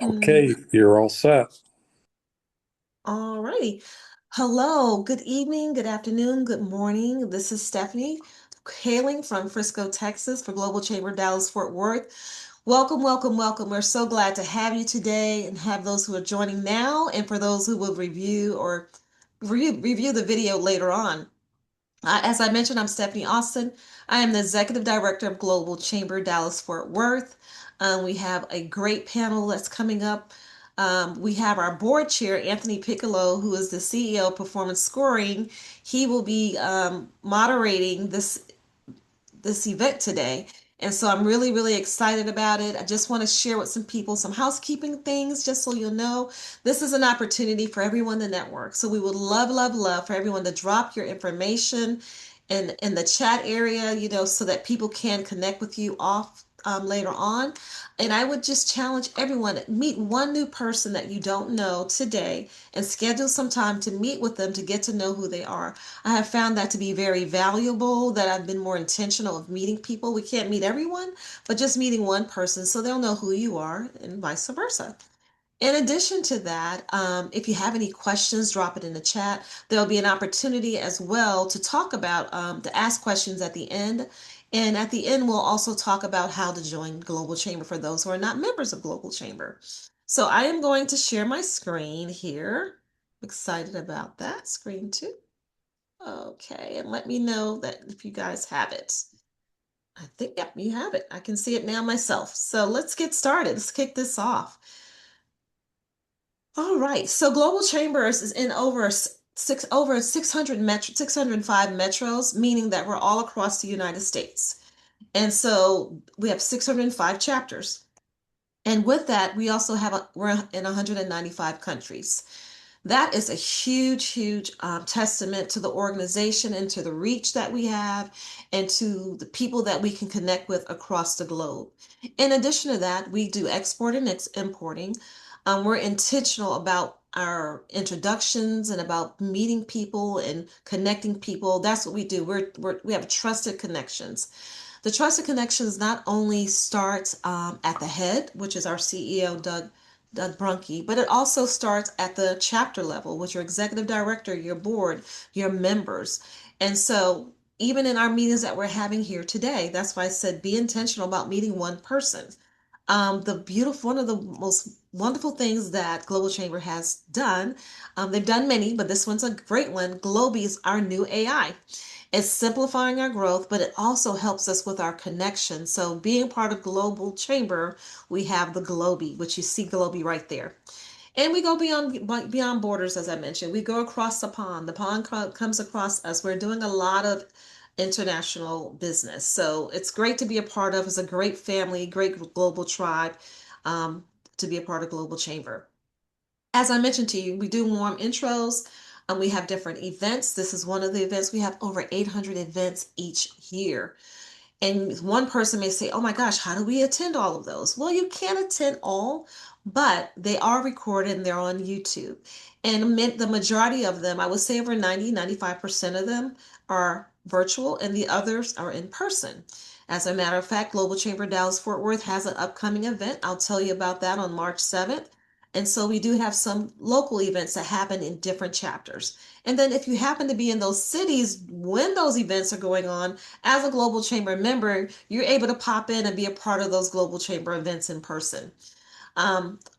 Mm, Okay, you're all set. all righty. Hello, good evening, good afternoon, good morning. This is Stephanie, hailing from Frisco, Texas for Global Chamber Dallas Fort Worth. Welcome, welcome, welcome. We're so glad to have you today and have those who are joining now and for those who will review or review the video later on. As I mentioned, I'm Stephanie Austin. I am the Executive Director of Global Chamber Dallas Fort Worth. We have a great panel that's coming up. We have our board chair, Anthony Piccolo, who is the CEO of Performance Scoring. He will be moderating this event today. And so I'm really, really excited about it. I just want to share with some people some housekeeping things, just so you'll know. This is an opportunity for everyone to network. So we would love, love, love for everyone to drop your information in the chat area, so that people can connect with you off later on. And I would just challenge everyone to meet one new person that you don't know today and schedule some time to meet with them to get to know who they are. I have found that to be very valuable, that I've been more intentional of meeting people. We can't meet everyone, but just meeting one person so they'll know who you are and vice versa. In addition to that, if you have any questions, drop it in the chat. There'll be an opportunity as well to talk about, to ask questions at the end. And at the end, we'll also talk about how to join Global Chamber for those who are not members of Global Chamber. So I am going to share my screen here. Excited about that screen too. Okay, and let me know that if you guys have it. I think, yep, you have it. I can see it now myself. So let's get started. Let's kick this off. All right. So Global Chambers is in over 605 metros, meaning that we're all across the United States. And so we have 605 chapters. And with that, we also we're in 195 countries. That is a huge, huge testament to the organization and to the reach that we have and to the people that we can connect with across the globe. In addition to that, we do export and importing. We're intentional about our introductions and about meeting people and connecting people. That's what we do. We have trusted connections. The trusted connections not only start at the head, which is our CEO, Doug Brunke, but it also starts at the chapter level with your executive director, your board, your members. And so even in our meetings that we're having here today, that's why I said be intentional about meeting one person. One of the most wonderful things that Global Chamber has done, they've done many, but this one's a great one. Globee is our new AI. It's simplifying our growth, but it also helps us with our connection. So being part of Global Chamber, we have the Globee, which you see Globee right there. And we go beyond borders, as I mentioned. We go across the pond. The pond comes across us. We're doing a lot of international business. So it's great to be a part of. It's a great family, great global tribe um, to be a part of Global Chamber. As I mentioned to you, we do warm intros. We have different events. This is one of the events. We have over 800 events each year. And one person may say, oh my gosh, how do we attend all of those? Well, you can't attend all, but they are recorded and they're on YouTube. And the majority of them, I would say over 95% of them are virtual and the others are in person. As a matter of fact, Global Chamber Dallas Fort Worth has an upcoming event. I'll tell you about that on March 7th. And so we do have some local events that happen in different chapters. And then if you happen to be in those cities when those events are going on, as a Global Chamber member, you're able to pop in and be a part of those Global Chamber events in person.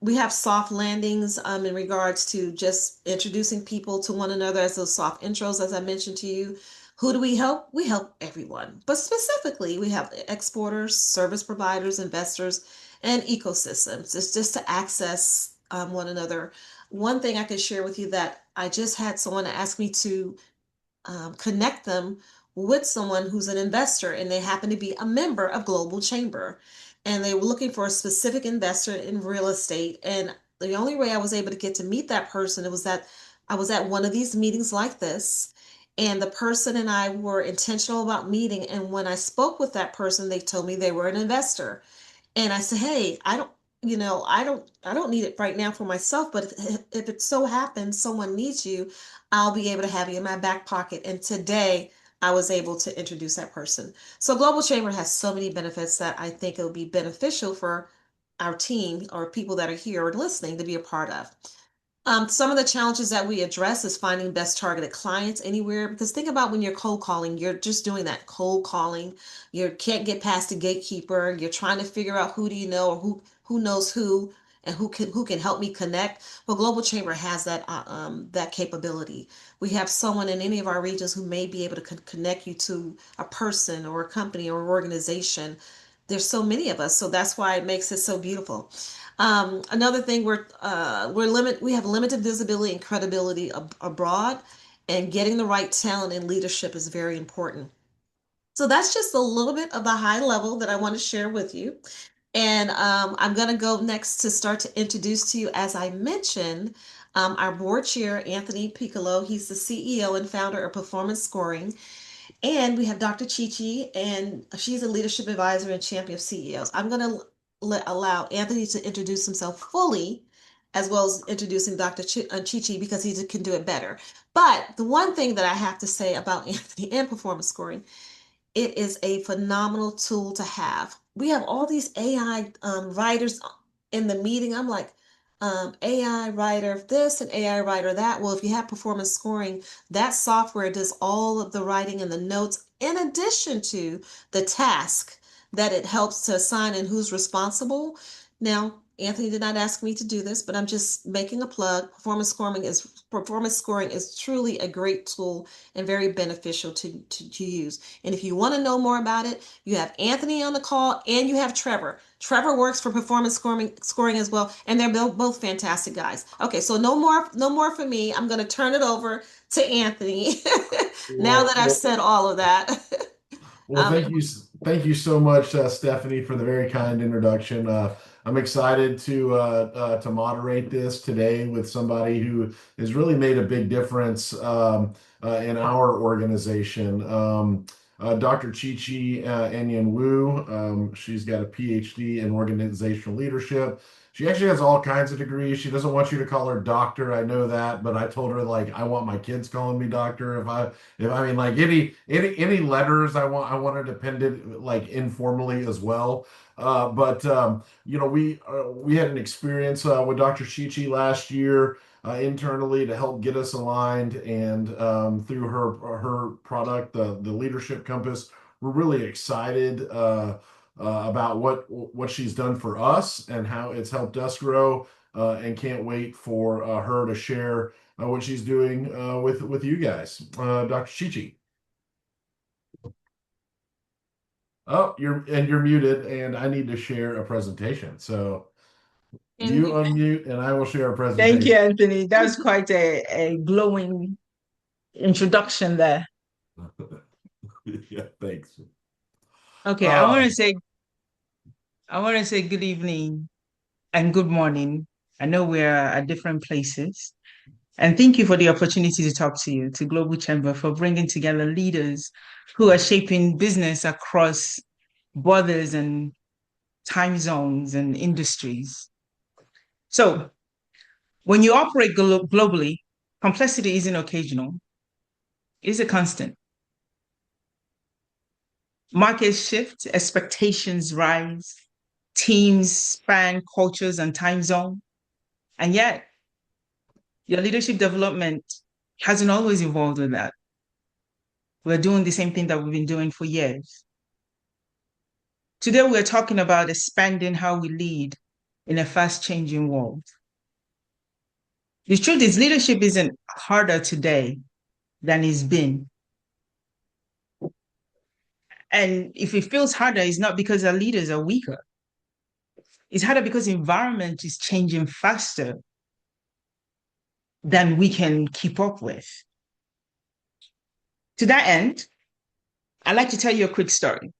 We have soft landings in regards to just introducing people to one another as those soft intros, as I mentioned to you. Who do we help? We help everyone. But specifically, we have exporters, service providers, investors, and ecosystems. It's just to access one another. One thing I can share with you that I just had someone ask me to connect them with someone who's an investor and they happen to be a member of Global Chamber. And they were looking for a specific investor in real estate. And the only way I was able to get to meet that person, it was that I was at one of these meetings like this. And the person and I were intentional about meeting. And when I spoke with that person, they told me they were an investor. And I said, hey, I don't need it right now for myself, but if it so happens someone needs you, I'll be able to have you in my back pocket. And today I was able to introduce that person. So Global Chamber has so many benefits that I think it would be beneficial for our team or people that are here or listening to be a part of. Some of the challenges that we address is finding best targeted clients anywhere. Because think about when you're cold calling, you're just doing that cold calling. You can't get past the gatekeeper. You're trying to figure out who do you know or who knows who and who can help me connect. Well, Global Chamber has that capability. We have someone in any of our regions who may be able to connect you to a person or a company or organization. There's so many of us, so that's why it makes it so beautiful. Another thing, we have limited visibility and credibility abroad, and getting the right talent and leadership is very important. So that's just a little bit of the high level that I want to share with you. And I'm going to go next to start to introduce to you, as I mentioned, our board chair, Anthony Piccolo. He's the CEO and founder of Performance Scoring. And we have Dr. Chichi, and she's a leadership advisor and champion of CEOs. I'm going to allow Anthony to introduce himself fully, as well as introducing Dr. Chichi, because he can do it better. But the one thing that I have to say about Anthony and performance scoring, it is a phenomenal tool to have. We have all these AI writers in the meeting. I'm like, AI writer this and AI writer that. Well, if you have performance scoring, that software does all of the writing and the notes in addition to the task that it helps to assign and who's responsible. Now, Anthony did not ask me to do this, but I'm just making a plug. Performance scoring is truly a great tool and very beneficial to use. And if you want to know more about it, you have Anthony on the call and you have Trevor. Trevor works for performance scoring as well, and they're both fantastic guys. Okay, so no more for me. I'm going to turn it over to Anthony now Well, that I've well, said all of that. well, um, thank you so much, Stephanie, for the very kind introduction. I'm excited to moderate this today with somebody who has really made a big difference in our organization. Dr. Chi Enyen Wu, she's got a PhD in organizational leadership. She actually has all kinds of degrees. She doesn't want you to call her doctor. I know that, but I told her like I want my kids calling me doctor. If I mean like any letters I want to depend it like informally as well. But we had an experience with Dr. Chichi last year internally to help get us aligned, and through her product, the Leadership Compass, we're really excited about what she's done for us and how it's helped us grow, and can't wait for her to share what she's doing with you guys. Dr. Chichi. Oh, you're muted, and I need to share a presentation. So and you unmute, and I will share a Thank you, presentation. Anthony. That was quite a glowing introduction there. Yeah, thanks. Okay, Uh, I want to say good evening and good morning. I know we're at different places. And thank you for the opportunity to talk to you, to Global Chamber, for bringing together leaders who are shaping business across borders and time zones and industries. So, when you operate globally, complexity isn't occasional, it's a constant. Markets shift, expectations rise, teams span cultures and time zone. And yet, your leadership development hasn't always evolved with that. We're doing the same thing that we've been doing for years. Today, we're talking about expanding how we lead in a fast changing world. The truth is, leadership isn't harder today than it's been. And if it feels harder, it's not because our leaders are weaker. It's harder because the environment is changing faster than we can keep up with. To that end, I'd like to tell you a quick story.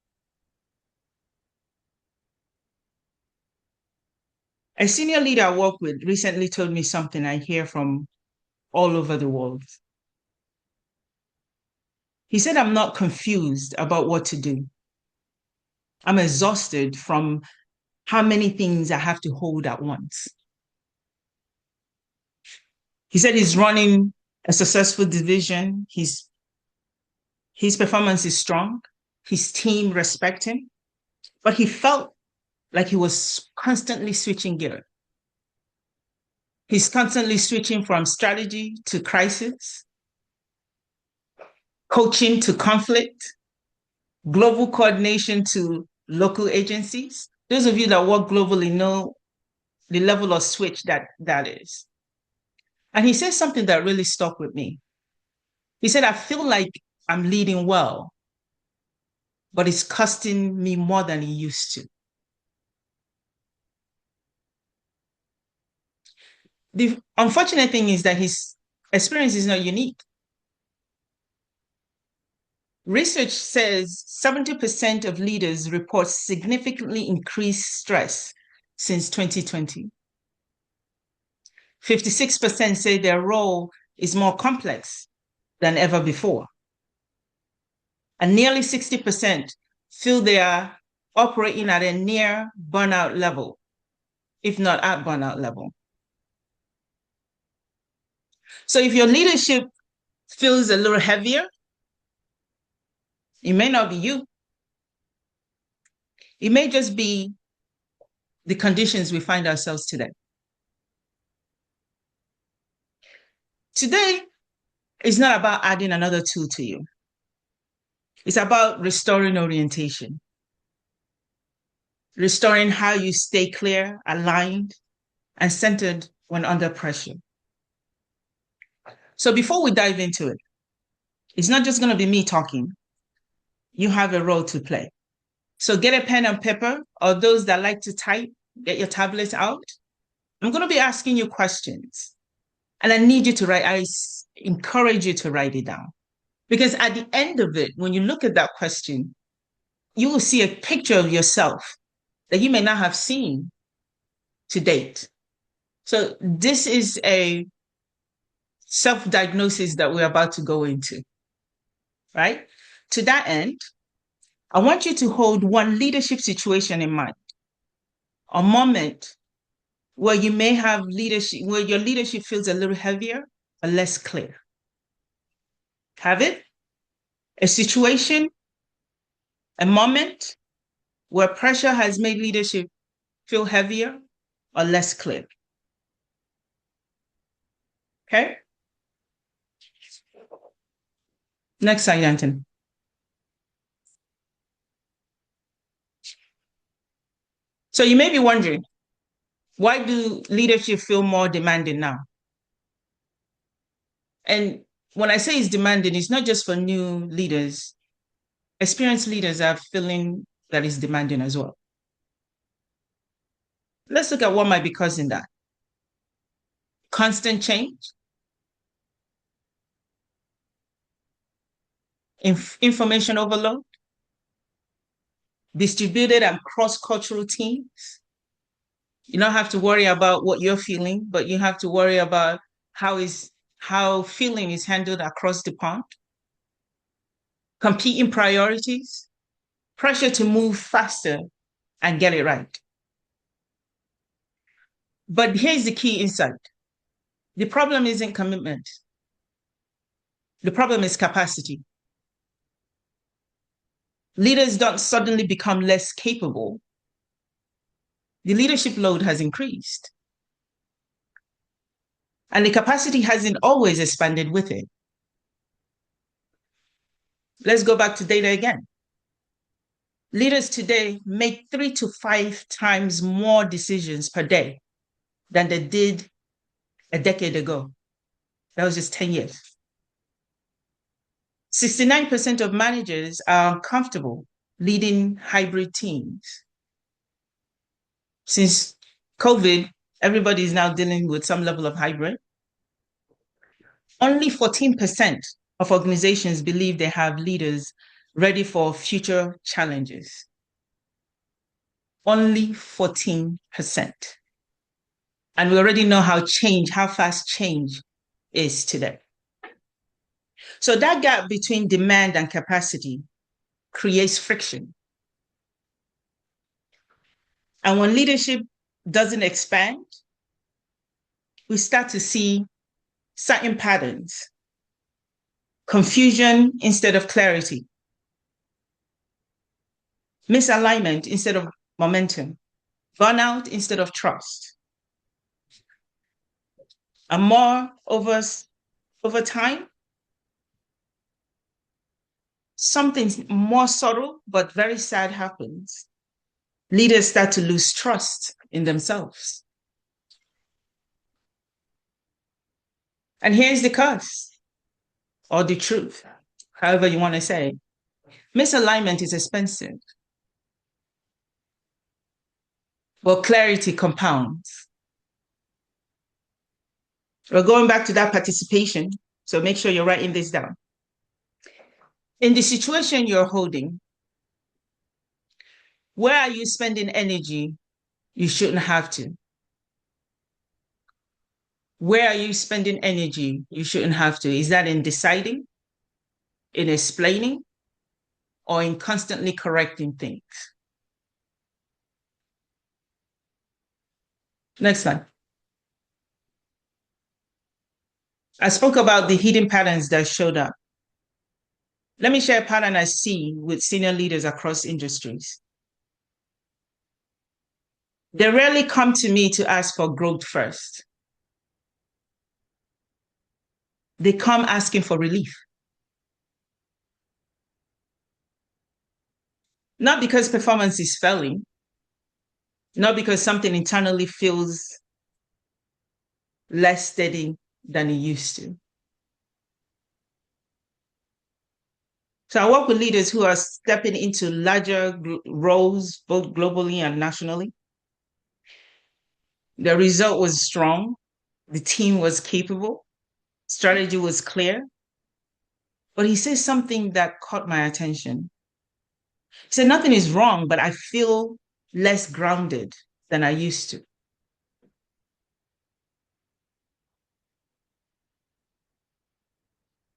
A senior leader I work with recently told me something I hear from all over the world. He said, I'm not confused about what to do. I'm exhausted from how many things I have to hold at once. He said he's running a successful division. His performance is strong. His team respect him, but he felt like he was constantly switching gear. He's constantly switching from strategy to crisis, coaching to conflict, global coordination to local agencies. Those of you that work globally know the level of switch that is. And he said something that really stuck with me. He said, I feel like I'm leading well, but it's costing me more than it used to. The unfortunate thing is that his experience is not unique. Research says 70% of leaders report significantly increased stress since 2020. 56% say their role is more complex than ever before. And nearly 60% feel they are operating at a near burnout level, if not at burnout level. So if your leadership feels a little heavier, it may not be you. It may just be the conditions we find ourselves today. Today is not about adding another tool to you. It's about restoring orientation, restoring how you stay clear, aligned, and centered when under pressure. So before we dive into it, it's not just going to be me talking. You have a role to play. So get a pen and paper, or those that like to type, get your tablets out. I'm going to be asking you questions. And I need you to write, I encourage you to write it down. Because at the end of it, when you look at that question, you will see a picture of yourself that you may not have seen to date. So this is a self-diagnosis that we're about to go into, right? To that end, I want you to hold one leadership situation in mind, a moment where you may have leadership, where your leadership feels a little heavier or less clear. Have it? A situation, a moment where pressure has made leadership feel heavier or less clear. Okay? Next slide, Anton. So you may be wondering, why do leadership feel more demanding now? And when I say it's demanding, it's not just for new leaders. Experienced leaders are feeling that it's demanding as well. Let's look at what might be causing that. Constant change, information overload, distributed and cross-cultural teams. You don't have to worry about what you're feeling, but you have to worry about how feeling is handled across the pond. Competing priorities, pressure to move faster and get it right. But here's the key insight. The problem isn't commitment. The problem is capacity. Leaders don't suddenly become less capable. The leadership load has increased. And the capacity hasn't always expanded with it. Let's go back to data again. Leaders today make 3 to 5 times more decisions per day than they did a decade ago. That was just 10 years. 69% of managers are uncomfortable leading hybrid teams. Since COVID, everybody is now dealing with some level of hybrid. Only 14% of organizations believe they have leaders ready for future challenges. Only 14%. And we already know how fast change is today. So that gap between demand and capacity creates friction. And when leadership doesn't expand, we start to see certain patterns, confusion instead of clarity, misalignment instead of momentum, burnout instead of trust. And more over time, something more subtle but very sad happens. Leaders start to lose trust in themselves. And here's the curse, or the truth, however you want to say. Misalignment is expensive, but clarity compounds. We're going back to that participation, so make sure you're writing this down. In the situation you're holding, where are you spending energy you shouldn't have to? Where are you spending energy you shouldn't have to? Is that in deciding, in explaining, or in constantly correcting things? Next slide. I spoke about the hidden patterns that showed up. Let me share a pattern I see with senior leaders across industries. They rarely come to me to ask for growth first. They come asking for relief. Not because performance is failing, not because something internally feels less steady than it used to. So I work with leaders who are stepping into larger roles, both globally and nationally. The result was strong. The team was capable. Strategy was clear. But he says something that caught my attention. He said, nothing is wrong, but I feel less grounded than I used to.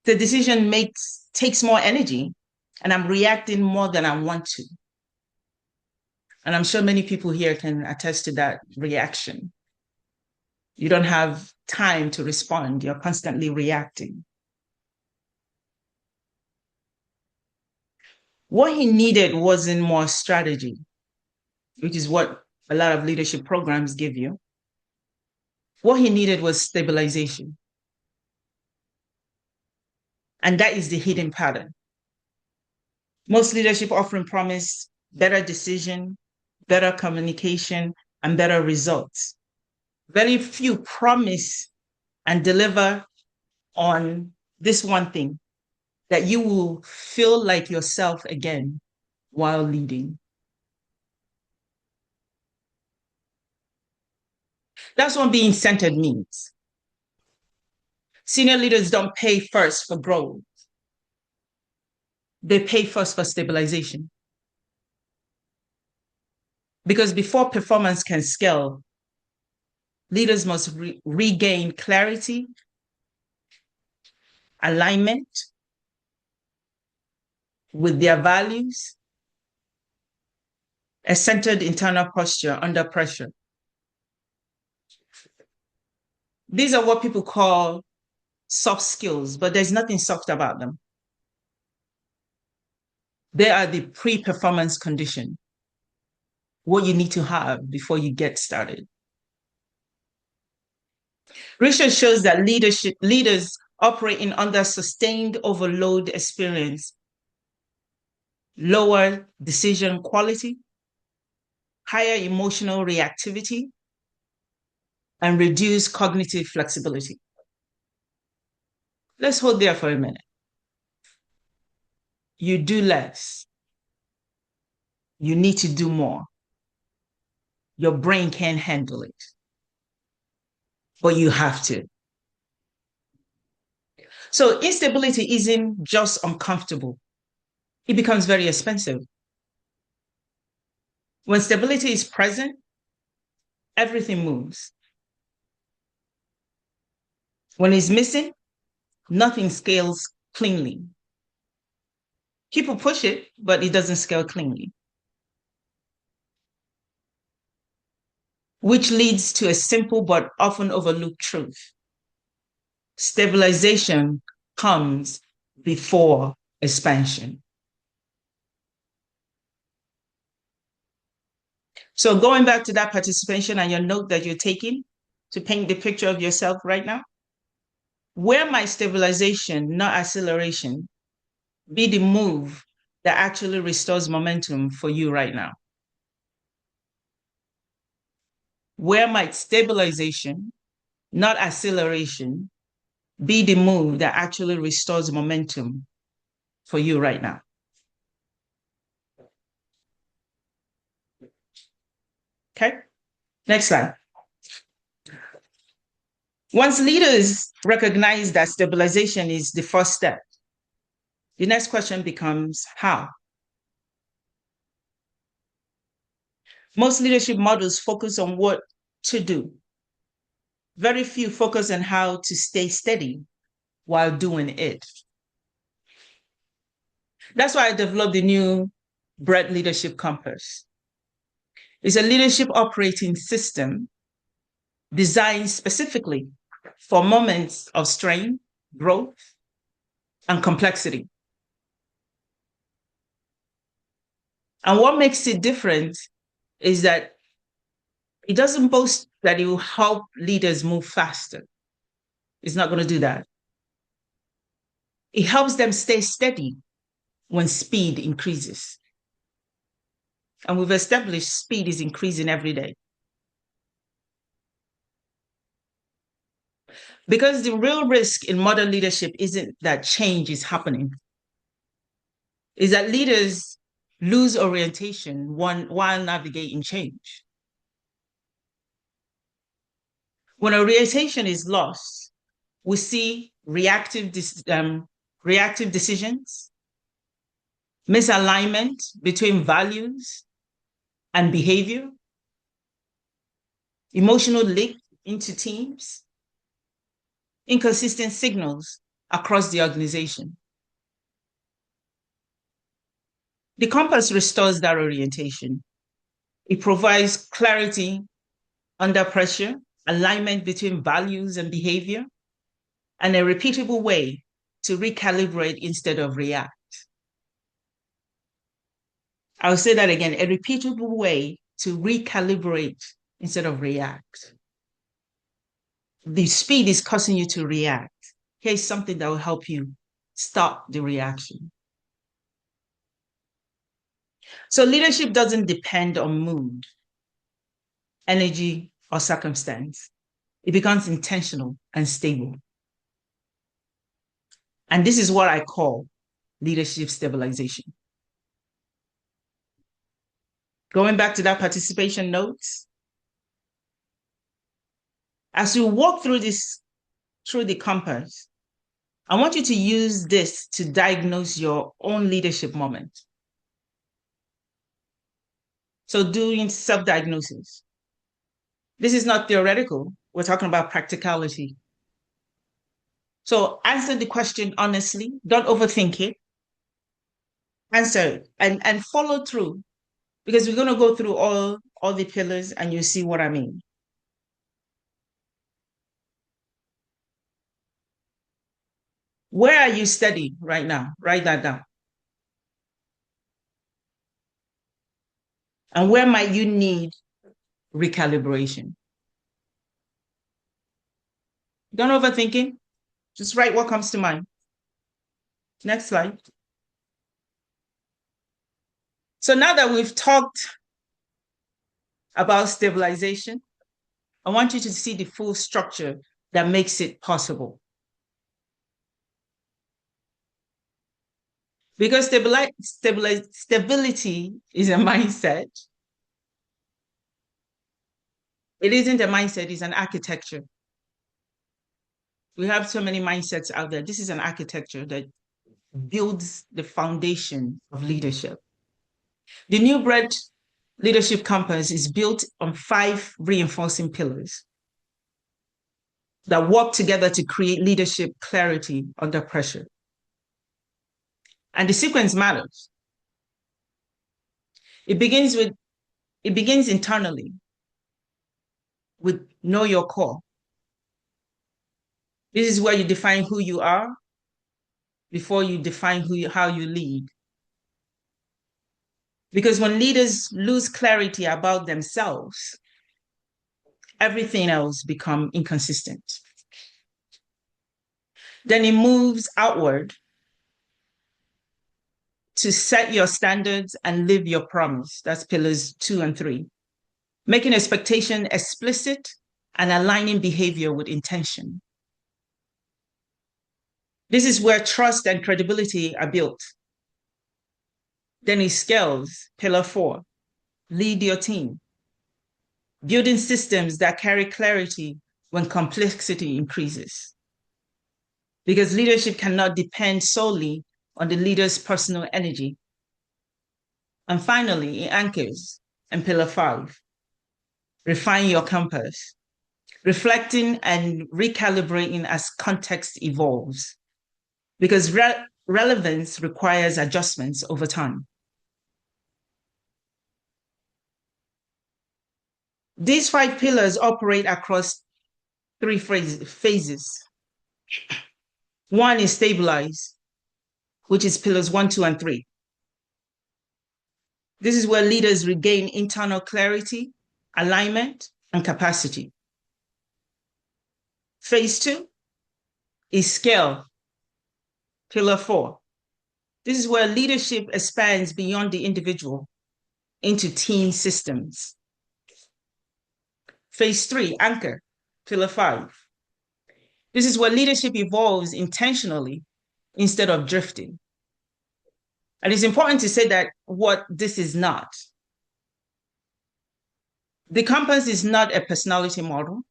The decision takes more energy, and I'm reacting more than I want to. And I'm sure many people here can attest to that reaction. You don't have time to respond. You're constantly reacting. What he needed wasn't more strategy, which is what a lot of leadership programs give you. What he needed was stabilization. And that is the hidden pattern. Most leadership often promise better decision, better communication, and better results. Very few promise and deliver on this one thing, that you will feel like yourself again while leading. That's what being centered means. Senior leaders don't pay first for growth. They pay first for stabilization. Because before performance can scale, leaders must regain clarity, alignment with their values, a centered internal posture under pressure. These are what people call soft skills, but there's nothing soft about them. They are the pre-performance condition, what you need to have before you get started. Research shows that leaders operating under sustained overload experience lower decision quality, higher emotional reactivity, and reduce cognitive flexibility. Let's hold there for a minute. You do less. You need to do more. Your brain can't handle it, but you have to. So instability isn't just uncomfortable. It becomes very expensive. When stability is present, everything moves. When it's missing, nothing scales cleanly. People push it, but it doesn't scale cleanly. Which leads to a simple but often overlooked truth. Stabilization comes before expansion. So going back to that participation and your note that you're taking to paint the picture of yourself right now, where might stabilization, not acceleration, be the move that actually restores momentum for you right now? Where might stabilization, not acceleration, be the move that actually restores momentum for you right now? Okay, next slide. Once leaders recognize that stabilization is the first step, the next question becomes how? Most leadership models focus on what to do. Very few focus on how to stay steady while doing it. That's why I developed the new Bread Leadership Compass. It's a leadership operating system designed specifically for moments of strain, growth, and complexity. And what makes it different is that it doesn't boast that it will help leaders move faster. It's not going to do that. It helps them stay steady when speed increases. And we've established speed is increasing every day. Because the real risk in modern leadership isn't that change is happening, is that leaders lose orientation while navigating change. When orientation is lost, we see reactive decisions, misalignment between values and behavior, emotional leak into teams, inconsistent signals across the organization. The compass restores that orientation. It provides clarity under pressure, alignment between values and behavior, and a repeatable way to recalibrate instead of react. I'll say that again, a repeatable way to recalibrate instead of react. The speed is causing you to react. Here's something that will help you stop the reaction. So leadership doesn't depend on mood, energy, or circumstance. It becomes intentional and stable. And this is what I call leadership stabilization. Going back to that participation notes, as you walk through the compass, I want you to use this to diagnose your own leadership moment. So doing self-diagnosis. This is not theoretical. We're talking about practicality. So answer the question honestly. Don't overthink it. Answer and follow through, because we're going to go through all the pillars and you'll see what I mean. Where are you steady right now? Write that down. And where might you need recalibration? Don't overthink it. Just write what comes to mind. Next slide. So now that we've talked about stabilization, I want you to see the full structure that makes it possible. Because stability is a mindset. It isn't a mindset, it's an architecture. We have so many mindsets out there. This is an architecture that builds the foundation of leadership. The New Bread Leadership Compass is built on 5 reinforcing pillars that work together to create leadership clarity under pressure. And the sequence matters. It begins internally with know your core. This is where you define who you are before you define how you lead. Because when leaders lose clarity about themselves, everything else becomes inconsistent. Then it moves outward to set your standards and live your promise. That's pillars 2 and 3. Making expectation explicit and aligning behavior with intention. This is where trust and credibility are built. Then it scales, pillar 4, lead your team. Building systems that carry clarity when complexity increases. Because leadership cannot depend solely on the leader's personal energy. And finally, it anchors in pillar 5, refine your compass, reflecting and recalibrating as context evolves. Because relevance requires adjustments over time. These 5 pillars operate across 3 phases. One is stabilize, which is pillars 1, 2, and 3. This is where leaders regain internal clarity, alignment, and capacity. Phase 2 is scale, pillar 4. This is where leadership expands beyond the individual into team systems. Phase 3, anchor, pillar 5. This is where leadership evolves intentionally instead of drifting. And it's important to say that what this is not. The compass is not a personality model.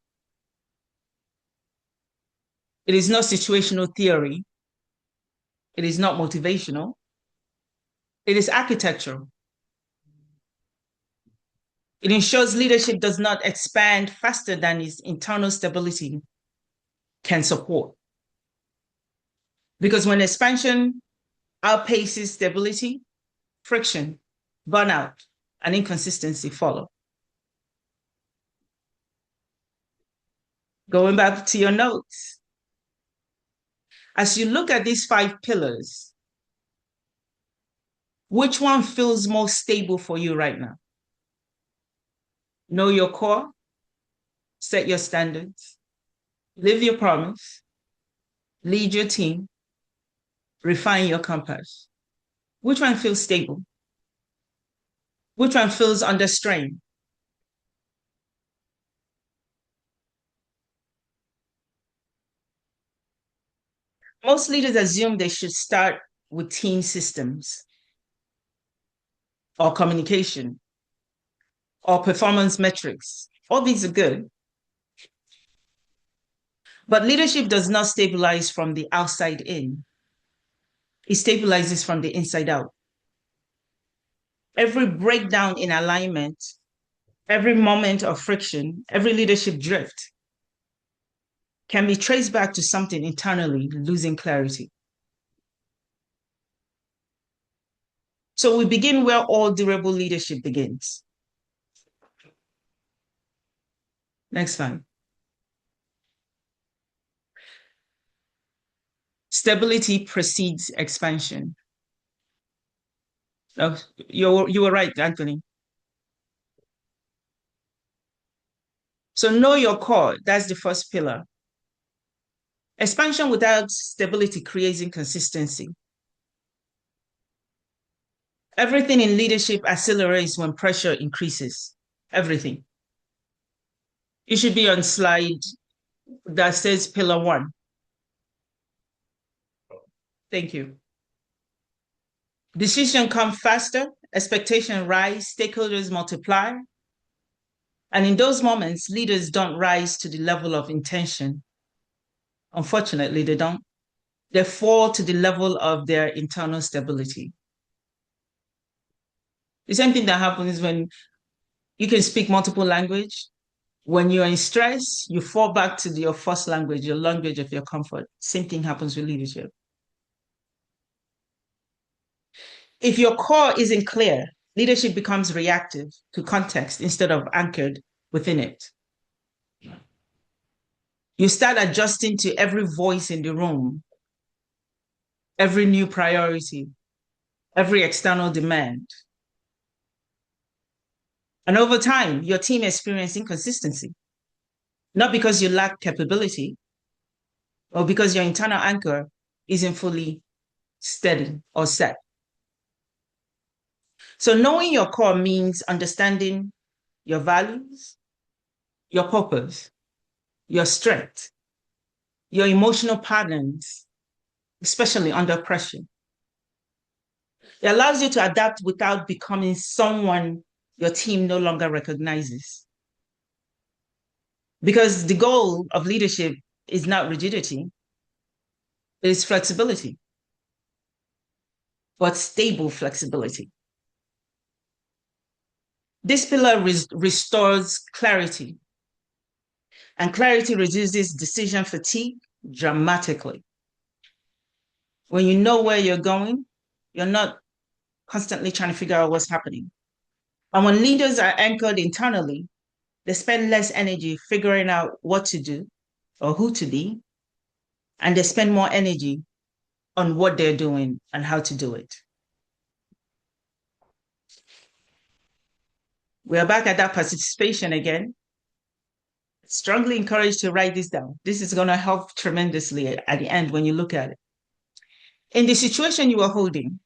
It is not situational theory. It is not motivational. It is architectural. It ensures leadership does not expand faster than its internal stability can support. Because when expansion outpaces stability, friction, burnout, and inconsistency follow. Going back to your notes, as you look at these 5 pillars, which one feels most stable for you right now? Know your core, set your standards, live your promise, lead your team, refine your compass. Which one feels stable? Which one feels under strain? Most leaders assume they should start with team systems or communication or performance metrics. All these are good. But leadership does not stabilize from the outside in. It stabilizes from the inside out. Every breakdown in alignment, every moment of friction, every leadership drift can be traced back to something internally losing clarity. So we begin where all durable leadership begins. Next slide. Stability precedes expansion. Oh, you were right, Anthony. So know your core. That's the first pillar. Expansion without stability creates inconsistency. Everything in leadership accelerates when pressure increases. Everything. You should be on slide that says pillar 1. Thank you. Decision come faster, expectation rise, stakeholders multiply. And in those moments, leaders don't rise to the level of intention. Unfortunately, they don't. They fall to the level of their internal stability. The same thing that happens when you can speak multiple language. When you're in stress, you fall back to your first language, your language of your comfort. Same thing happens with leadership. If your core isn't clear, leadership becomes reactive to context instead of anchored within it. You start adjusting to every voice in the room, every new priority, every external demand. And over time, your team experiences inconsistency, not because you lack capability or because your internal anchor isn't fully steady or set. So knowing your core means understanding your values, your purpose, your strength, your emotional patterns, especially under pressure. It allows you to adapt without becoming someone your team no longer recognizes. Because the goal of leadership is not rigidity, it is flexibility, but stable flexibility. This pillar restores clarity, and clarity reduces decision fatigue dramatically. When you know where you're going, you're not constantly trying to figure out what's happening. And when leaders are anchored internally, they spend less energy figuring out what to do or who to be, and they spend more energy on what they're doing and how to do it. We are back at that participation again. Strongly encouraged to write this down. This is going to help tremendously at the end when you look at it. In the situation you are holding,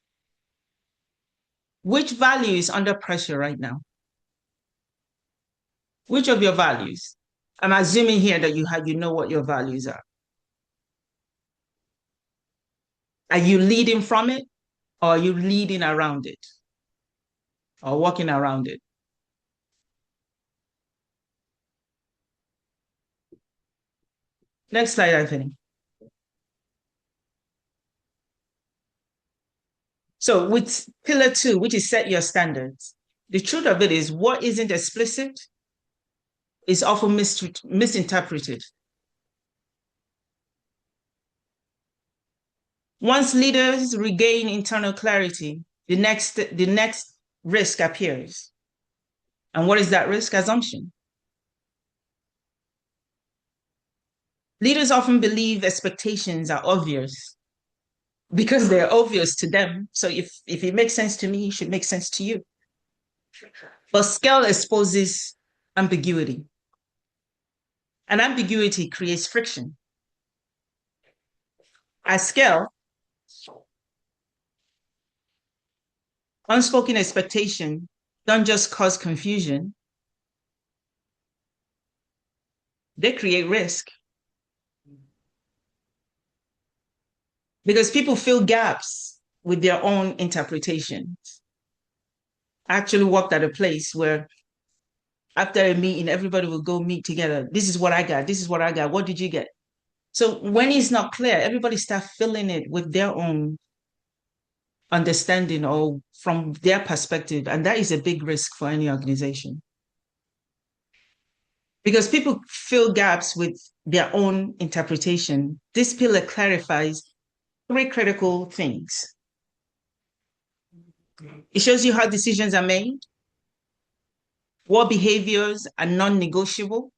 which value is under pressure right now? Which of your values? I'm assuming here that you know what your values are. Are you leading from it, or are you leading around it or walking around it? Next slide, Anthony. So with pillar 2, which is set your standards, the truth of it is what isn't explicit is often misinterpreted. Once leaders regain internal clarity, the next risk appears. And what is that risk? Assumption. Leaders often believe expectations are obvious because they're obvious to them. So if it makes sense to me, it should make sense to you. But scale exposes ambiguity. And ambiguity creates friction. At scale, unspoken expectation don't just cause confusion, they create risk. Because people fill gaps with their own interpretations. I actually worked at a place where after a meeting, everybody will go meet together. This is what I got. This is what I got. What did you get? So when it's not clear, everybody starts filling it with their own understanding or from their perspective. And that is a big risk for any organization. Because people fill gaps with their own interpretation. This pillar clarifies 3 critical things. It shows you how decisions are made, what behaviors are non-negotiable.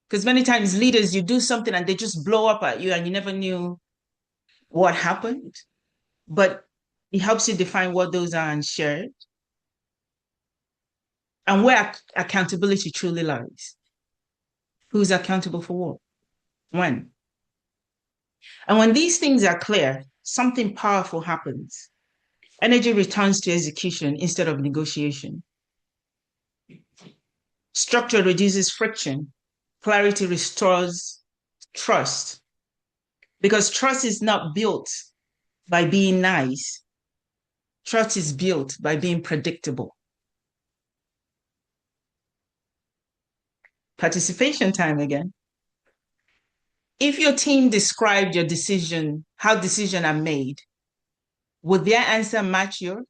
Because many times leaders, you do something and they just blow up at you and you never knew what happened. But it helps you define what those are and share it. And where accountability truly lies. Who's accountable for what? When? And when these things are clear, something powerful happens. Energy returns to execution instead of negotiation. Structure reduces friction. Clarity restores trust. Because trust is not built by being nice. Trust is built by being predictable. Participation time again. If your team described your decision, how decisions are made, would their answer match yours?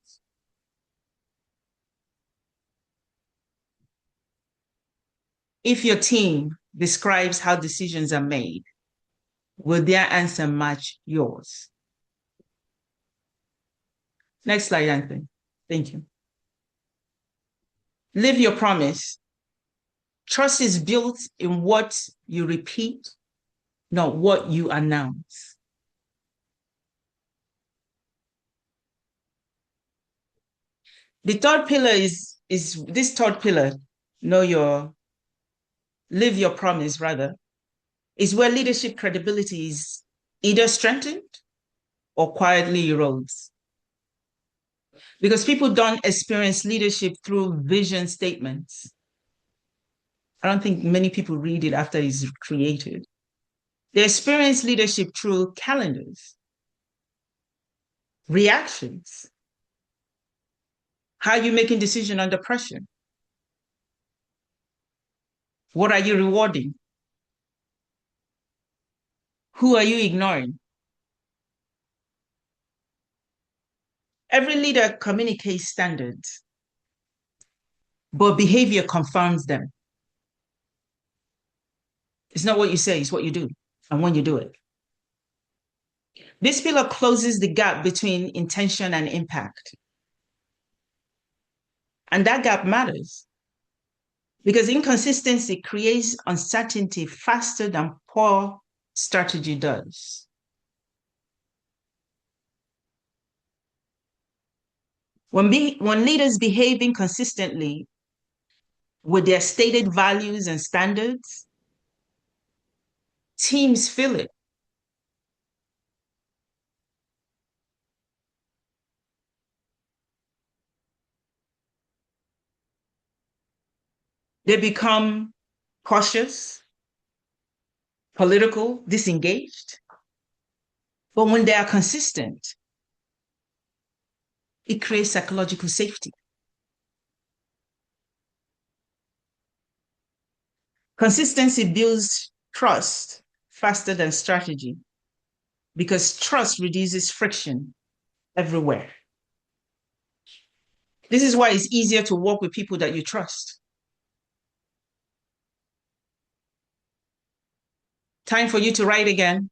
If your team describes how decisions are made, will their answer match yours? Next slide, Anthony. Thank you. Live your promise. Trust is built in what you repeat, not what you announce. The third pillar is this third pillar, know your live your promise rather, is where leadership credibility is either strengthened or quietly erodes. Because people don't experience leadership through vision statements. I don't think many people read it after it's created. They experience leadership through calendars, reactions, how you making decision under pressure. What are you rewarding? Who are you ignoring? Every leader communicates standards, but behavior confirms them. It's not what you say, it's what you do and when you do it. This pillar closes the gap between intention and impact. And that gap matters because inconsistency creates uncertainty faster than poor strategy does. When leaders behave inconsistently with their stated values and standards, teams feel it. They become cautious, political, disengaged. But when they are consistent, it creates psychological safety. Consistency builds trust faster than strategy because trust reduces friction everywhere. This is why it's easier to work with people that you trust. Time for you to write again.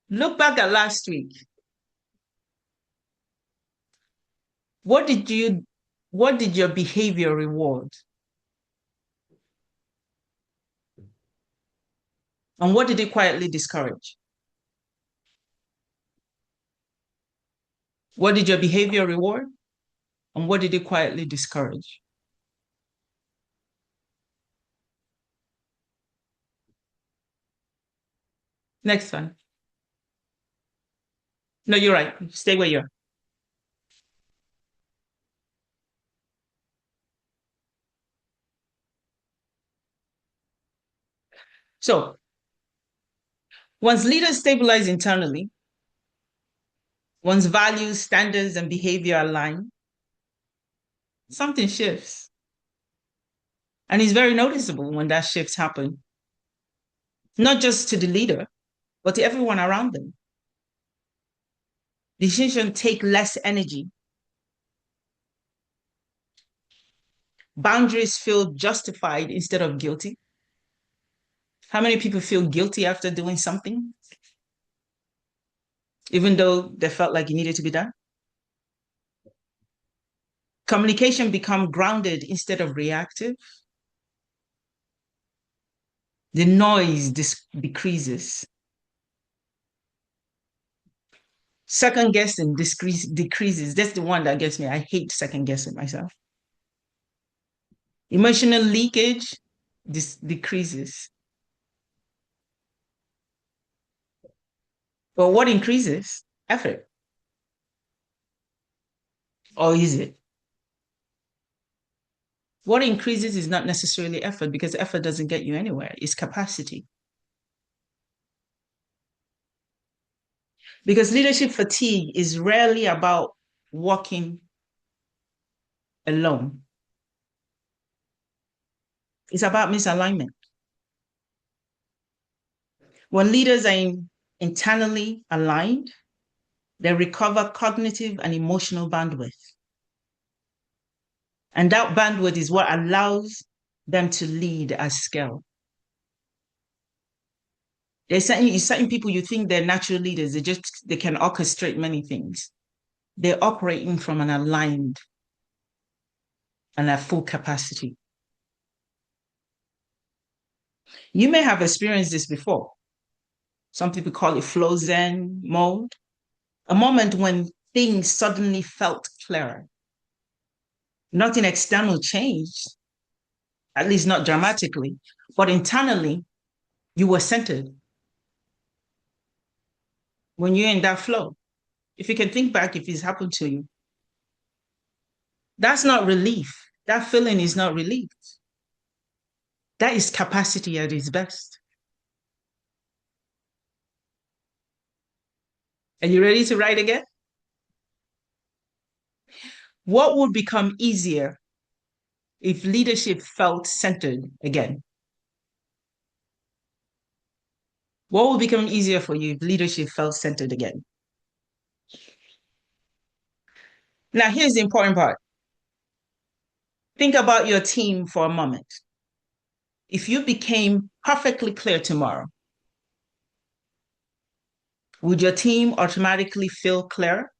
Look back at last week. What did your behavior reward? And what did it quietly discourage? What did your behavior reward? And what did it quietly discourage? Next one. No, you're right. Stay where you are. So, once leaders stabilize internally, once values, standards, and behavior align, something shifts. And it's very noticeable when that shifts happen, not just to the leader, but to everyone around them. Decisions take less energy. Boundaries feel justified instead of guilty. How many people feel guilty after doing something, even though they felt like it needed to be done? Communication become grounded instead of reactive. The noise decreases. Second guessing decreases. That's the one that gets me. I hate second guessing myself. Emotional leakage decreases. But what increases? Effort. Or is it? What increases is not necessarily effort because effort doesn't get you anywhere. It's capacity. Because leadership fatigue is rarely about working alone. It's about misalignment. When leaders are internally aligned, they recover cognitive and emotional bandwidth. And that bandwidth is what allows them to lead at scale. There's certain people you think they're natural leaders, they can orchestrate many things. They're operating from an aligned and at full capacity. You may have experienced this before. Some people call it flow zen mode. A moment when things suddenly felt clearer. Nothing external changed, at least not dramatically, but internally, you were centered. When you're in that flow, if you can think back, if it's happened to you, that's not relief. That feeling is not relief. That is capacity at its best. Are you ready to write again? What would become easier if leadership felt centered again? What would become easier for you if leadership felt centered again? Now, here's the important part. Think about your team for a moment. If you became perfectly clear tomorrow, would your team automatically feel clearer?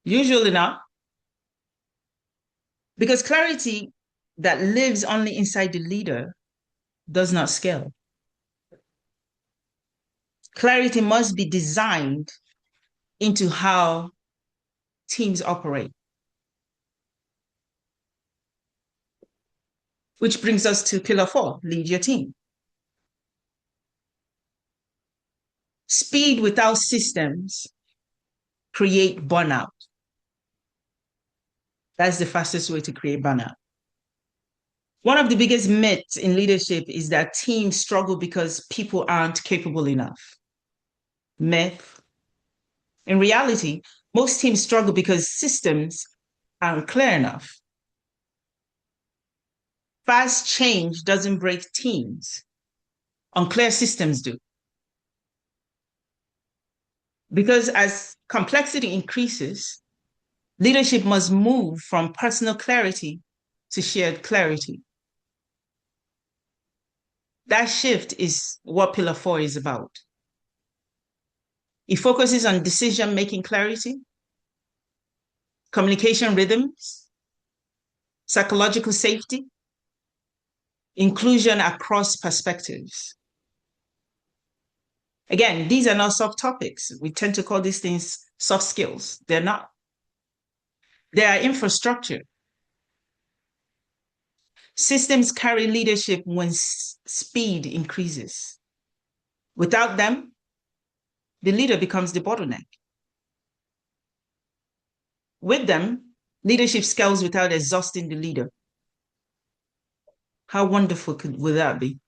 Usually not, because clarity that lives only inside the leader does not scale. Clarity must be designed into how teams operate. Which brings us to pillar 4, lead your team. Speed without systems create burnout. That's the fastest way to create burnout. One of the biggest myths in leadership is that teams struggle because people aren't capable enough. Myth. In reality, most teams struggle because systems aren't clear enough. Fast change doesn't break teams. Unclear systems do. Because as complexity increases, leadership must move from personal clarity to shared clarity. That shift is what Pillar 4 is about. It focuses on decision-making clarity, communication rhythms, psychological safety, inclusion across perspectives. Again, these are not soft topics. We tend to call these things soft skills. They're not. They are infrastructure. Systems carry leadership when speed increases. Without them, the leader becomes the bottleneck. With them, leadership scales without exhausting the leader. How wonderful would that be?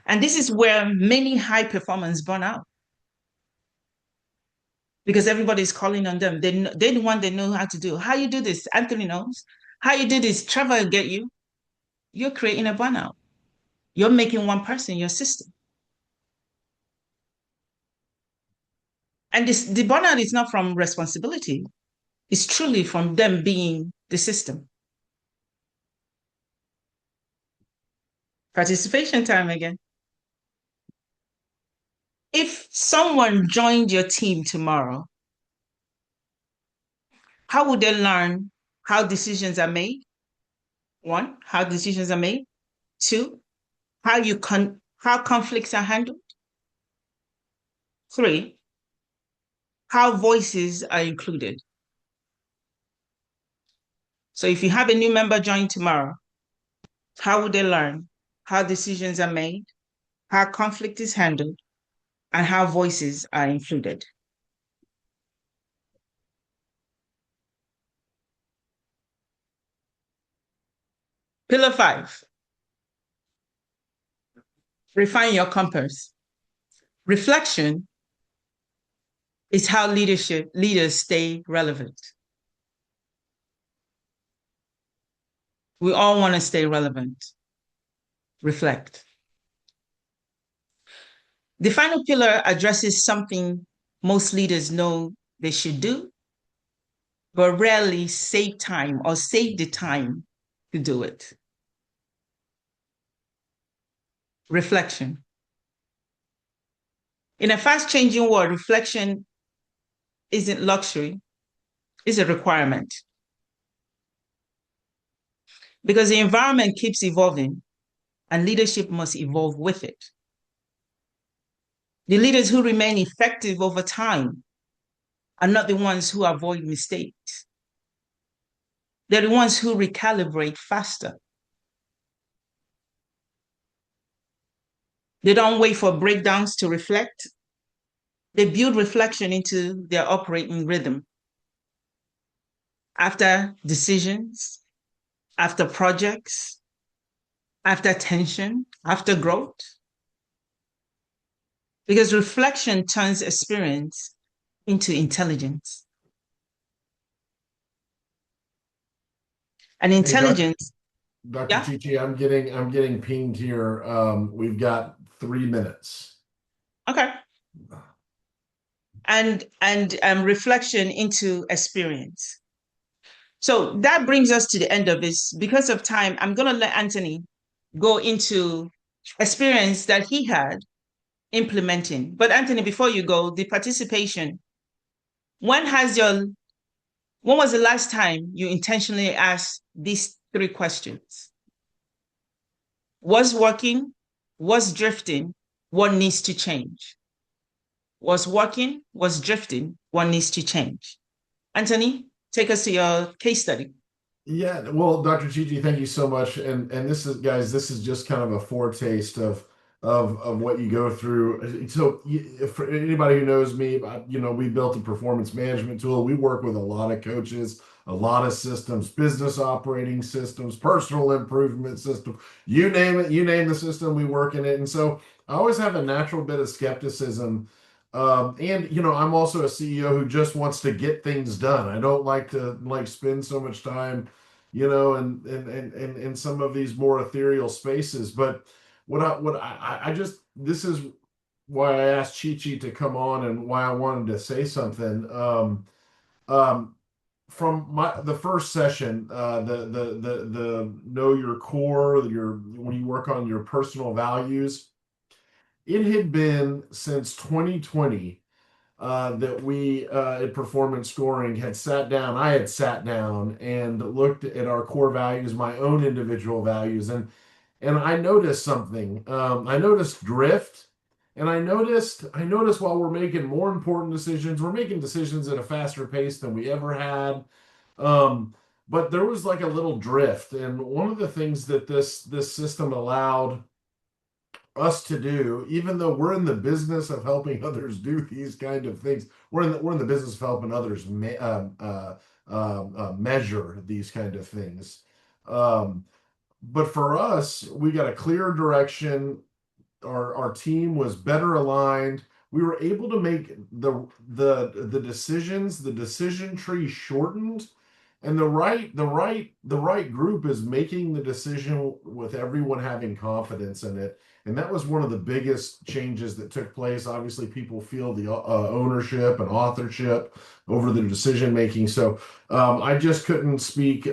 And this is where many high performers burn out because everybody's calling on them. They're the one they know how to do. How you do this? Anthony knows. How you do this? Trevor will get you. You're creating a burnout. You're making one person your system. And the burnout is not from responsibility. It's truly from them being the system. Participation time again. If someone joined your team tomorrow, how would they learn how decisions are made? One, how decisions are made. Two, how conflicts are handled. Three, how voices are included. So if you have a new member join tomorrow, how would they learn how decisions are made, how conflict is handled, and how voices are included? Pillar 5, refine your compass. Reflection is how leaders stay relevant. We all want to stay relevant. Reflect. The final pillar addresses something most leaders know they should do, but rarely save time or save the time to do it. Reflection. In a fast-changing world, reflection isn't luxury, it's a requirement. Because the environment keeps evolving, and leadership must evolve with it. The leaders who remain effective over time are not the ones who avoid mistakes. They're the ones who recalibrate faster. They don't wait for breakdowns to reflect. They build reflection into their operating rhythm. After decisions, after projects, after tension, after growth. Because reflection turns experience into intelligence. And Hey, Dr. intelligence, Dr. yeah, Chichi, I'm getting pinged here. We've got 3 minutes. okay. And reflection into experience. So that brings us to the end of this. Because of time, I'm going to let Anthony go into experience that he had implementing. But Anthony, before you go, the participation, when has your when was the last time you intentionally asked these 3 questions? What's working? What's drifting? What needs to change? What's working? What's drifting? What needs to change? Anthony, take us to your case study. Yeah, well, Dr. Chichi, thank you so much. And this is, guys, this is just kind of a foretaste of what you go through. So, for anybody who knows me, we built a performance management tool. We work with a lot of coaches, a lot of systems, business operating systems, personal improvement system. You name it, you name the system, we work in it. And so, I always have a natural bit of skepticism. And I'm also a CEO who just wants to get things done. I don't like to spend so much time in some of these more ethereal spaces. But I just this is why I asked Chi Chi to come on and why I wanted to say something. Um, from the first session, the know your core, your when you work on your personal values, it had been since 2020 that we at performance scoring had sat down. I had sat down and looked at our core values, my own individual values, and I noticed something. I noticed drift, and I noticed while we're making more important decisions, we're making decisions at a faster pace than we ever had. Um, but there was like a little drift, and one of the things that this system allowed us to do, even though we're in the business of helping others do these kind of things. We're in the business of helping others measure these kind of things. Um, but for us, we got a clear direction. Our team was better aligned. We were able to make the decisions. The decision tree shortened, and the right group is making the decision with everyone having confidence in it. And that was one of the biggest changes that took place. Obviously, people feel the ownership and authorship over the decision making. So I just couldn't speak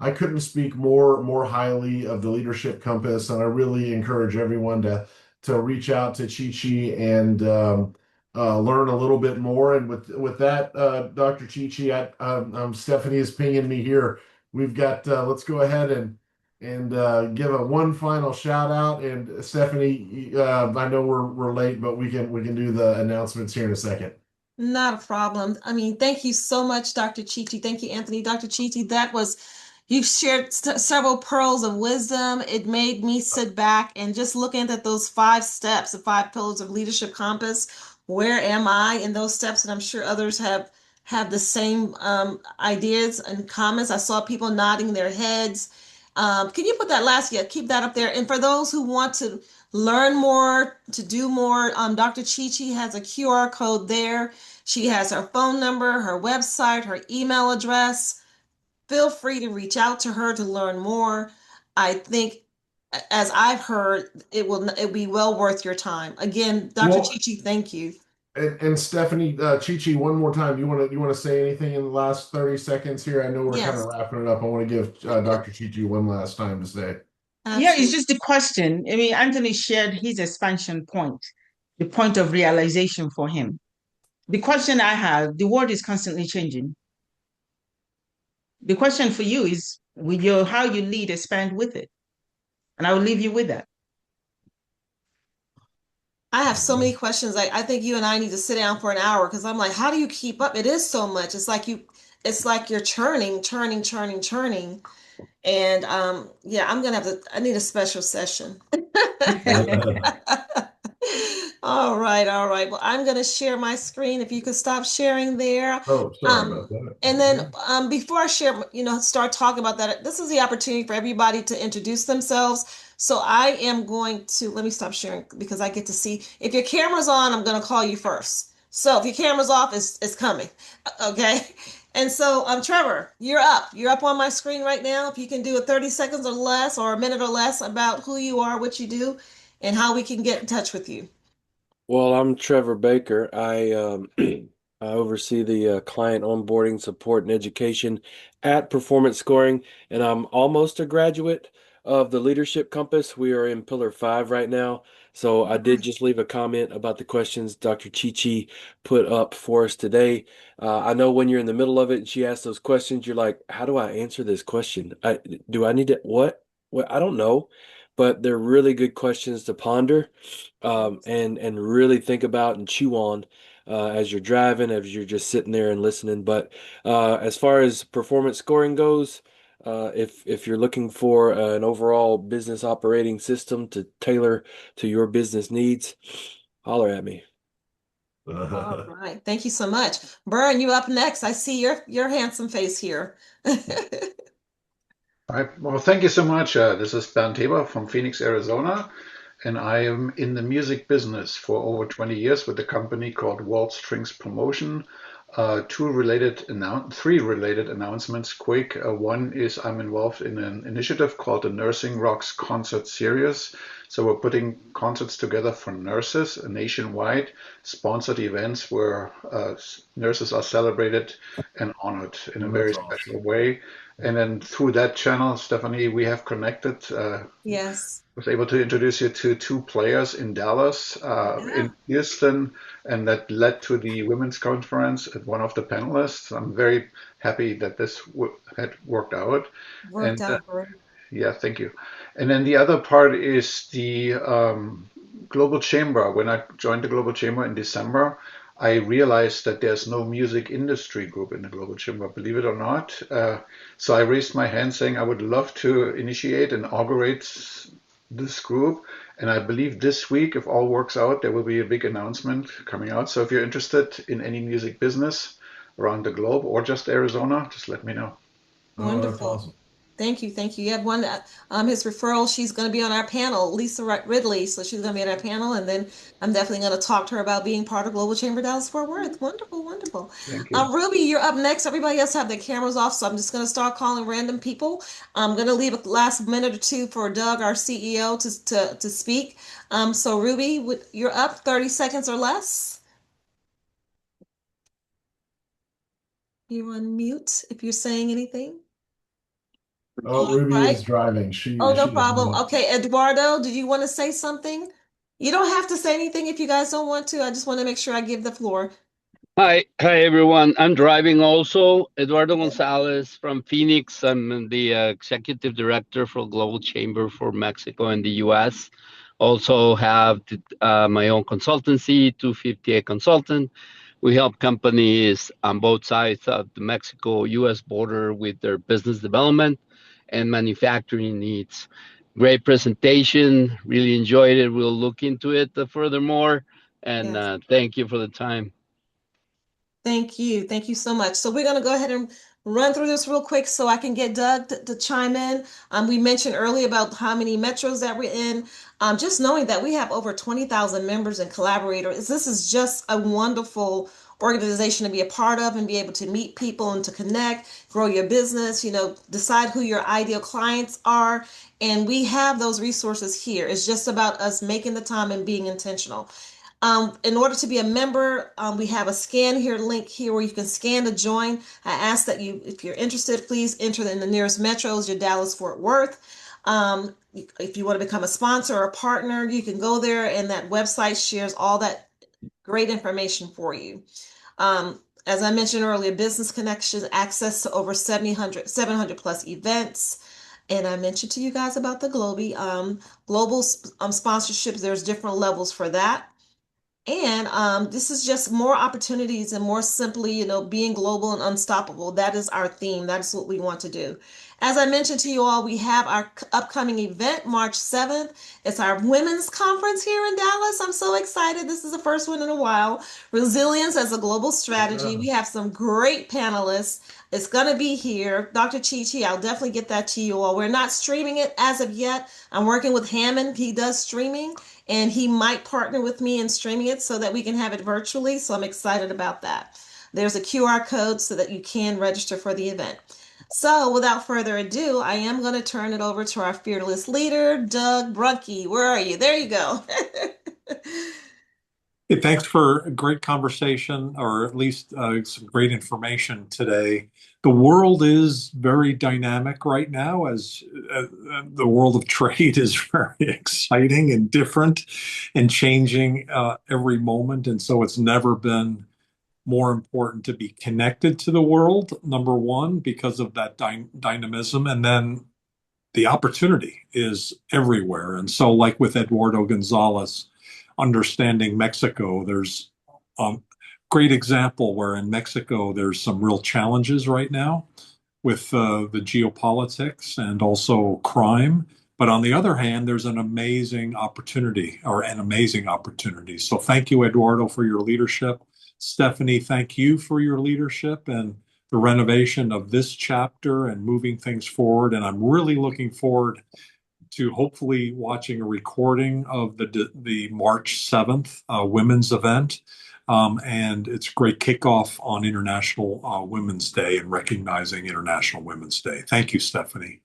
I couldn't speak more highly of the leadership compass, and I really encourage everyone to reach out to Chi Chi and learn a little bit more. And with that, Dr. Chi Chi, Stephanie is pinging me here. We've got let's go ahead and give a one final shout out. And Stephanie, I know we're late, but we can do the announcements here in a second. Not a problem. I mean, thank you so much, Dr. Chichi. Thank you, Anthony. Dr. Chichi, you shared several pearls of wisdom. It made me sit back and just looking at those 5 steps, the 5 pillars of leadership compass. Where am I in those steps? And I'm sure others have the same ideas and comments. I saw people nodding their heads. Can you put that last? Yeah, keep that up there. And for those who want to learn more, to do more, Dr. Chi has a QR code there. She has her phone number, her website, her email address. Feel free to reach out to her to learn more. I think, as I've heard, it'll be well worth your time. Again, Dr. Well, Chi, thank you. and Stephanie, Chi Chi, one more time. You want to say anything in the last 30 seconds here? I know we're kind of Yes, wrapping it up. I want to give Dr. Chi Chi one last time to say. Yeah, it's absolutely. just the question. I mean, Anthony shared his expansion point, the point of realization for him. The question I have, the world is constantly changing. The question for you is, with your how you lead, expand with it. And I will leave you with that. I have so many questions. I think you and I need to sit down for an hour because I'm like, how do you keep up? It is so much. It's like you're churning, churning, churning, churning. And yeah, I'm gonna have to, I need a special session. All right, all right. Well, I'm gonna share my screen. If you could stop sharing there. Oh, sorry about Um, that. and then before I share, start talking about that, this is the opportunity for everybody to introduce themselves. So I am going to let me stop sharing because I get to see if your camera's on, I'm gonna call you first. So if your camera's off, it's coming. Okay. And so Trevor, you're up. You're up on my screen right now. If you can do a 30 seconds or less or a minute or less about who you are, what you do, and how we can get in touch with you. Well, I'm Trevor Baker. I oversee the client onboarding, support, and education at Performance Scoring, and I'm almost a graduate of the Leadership Compass. We are in Pillar 5 right now. So I did just leave a comment about the questions Dr. Chi put up for us today. I know when you're in the middle of it and she asks those questions, you're like, how do I answer this question? Do I need to, what? Well, I don't know, but they're really good questions to ponder and really think about and chew on as you're driving, as you're just sitting there and listening. But as far as performance scoring goes, if you're looking for an overall business operating system to tailor to your business needs, holler at me. All right. Thank you so much. Burn, you up next. I see your handsome face here. All right. Well, thank you so much. This is Bernd Heber from Phoenix, Arizona, and I am in the music business for over 20 years with a company called World Strings Promotion. Three related announcements. Quick. One is I'm involved in an initiative called the Nursing Rocks Concert Series. So we're putting concerts together for nurses nationwide, sponsored events where nurses are celebrated and honored in a Oh, that's very awesome. special way. And then through that channel, Stephanie, we have connected. Yes. Was able to introduce you to two players in Dallas, Yeah. in Houston, and that led to the women's conference at one of the panelists. I'm very happy that this had worked out. Worked And out great. yeah, thank you. And then the other part is the Global Chamber. When I joined the Global Chamber in December, I realized that there's no music industry group in the Global Chamber, believe it or not. So I raised my hand saying I would love to initiate and inaugurate this group. And I believe this week, if all works out, there will be a big announcement coming out. So if you're interested in any music business around the globe or just Arizona, just let me know. Oh, that's Wonderful. awesome. Thank you. Thank you. You have one his referral. She's going to be on our panel, Lisa Ridley. So she's going to be on our panel, and then I'm definitely going to talk to her about being part of Global Chamber Dallas Fort Worth. Wonderful, wonderful. Thank you. Ruby, you're up next. Everybody else have their cameras off, so I'm just going to start calling random people. I'm going to leave a last minute or two for Doug, our CEO, to speak. So Ruby, you're up 30 seconds or less. You're on mute if you're saying anything. Oh, All Ruby right. is driving. Oh, no She is problem. not. Okay, Eduardo, did you want to say something? You don't have to say anything if you guys don't want to. I just want to make sure I give the floor. Hi everyone. I'm driving also. Eduardo Okay. Gonzalez from Phoenix. I'm the executive director for Global Chamber for Mexico and the US. Also have my own consultancy, 258 Consultant. We help companies on both sides of the Mexico-US border with their business development and manufacturing needs. Great presentation. Really enjoyed it. We'll look into it furthermore. And Yes. thank you for the time. Thank you. Thank you so much. So we're going to go ahead and run through this real quick so I can get Doug to chime in. We mentioned earlier about how many metros that we're in. Just knowing that we have over 20,000 members and collaborators, this is just a wonderful organization to be a part of and be able to meet people and to connect, grow your business, decide who your ideal clients are. And we have those resources here. It's just about us making the time and being intentional. In order to be a member, we have a scan here link here where you can scan to join. I ask that you, if you're interested, please enter in the nearest metros, your Dallas Fort Worth. If you want to become a sponsor or a partner, you can go there and that website shares all that great information for you. As I mentioned earlier, business connections, access to over 700 plus events. And I mentioned to you guys about the global sponsorships. There's different levels for that. And this is just more opportunities and more simply, being global and unstoppable. That is our theme. That's what we want to do. As I mentioned to you all, we have our upcoming event March 7th. It's our women's conference here in Dallas. I'm so excited. This is the first one in a while. Resilience as a global strategy. Yeah. We have some great panelists. It's going to be here. Dr. Chi Chi, I'll definitely get that to you all. We're not streaming it as of yet. I'm working with Hammond. He does streaming and he might partner with me in streaming it so that we can have it virtually. So I'm excited about that. There's a QR code so that you can register for the event. So without further ado, I am going to turn it over to our fearless leader, Doug Brunke. Where are you? There you go. Hey, thanks for a great conversation, or at least some great information today. The world is very dynamic right now, as the world of trade is very exciting and different and changing every moment. And so it's never been more important to be connected to the world, number one, because of that dynamism. And then the opportunity is everywhere. And so, like with Eduardo Gonzalez, understanding Mexico, there's a great example where in Mexico there's some real challenges right now with the geopolitics and also crime. But on the other hand, there's an amazing opportunity or an amazing opportunity. So thank you, Eduardo, for your leadership. Stephanie, thank you for your leadership and the renovation of this chapter and moving things forward. And I'm really looking forward to hopefully watching a recording of the March 7th women's event. And it's a great kickoff on International Women's Day and recognizing International Women's Day. Thank you, Stephanie.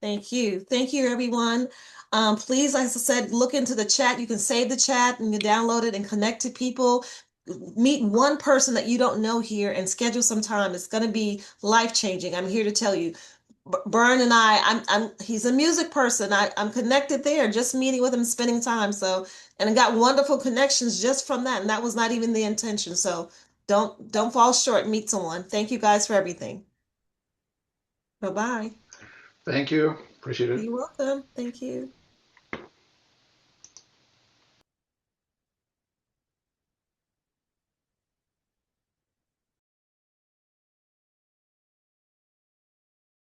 Thank you. Thank you, everyone. Please, as I said, look into the chat. You can save the chat and you download it and connect to people. Meet one person that you don't know here and schedule some time. It's going to be life changing. I'm here to tell you. Bern and he's a music person. I'm connected there, just meeting with him, spending time. So, and I got wonderful connections just from that. And that was not even the intention. So don't fall short. Meet someone. Thank you guys for everything. Bye bye. Thank you. Appreciate it. You're welcome. Thank you.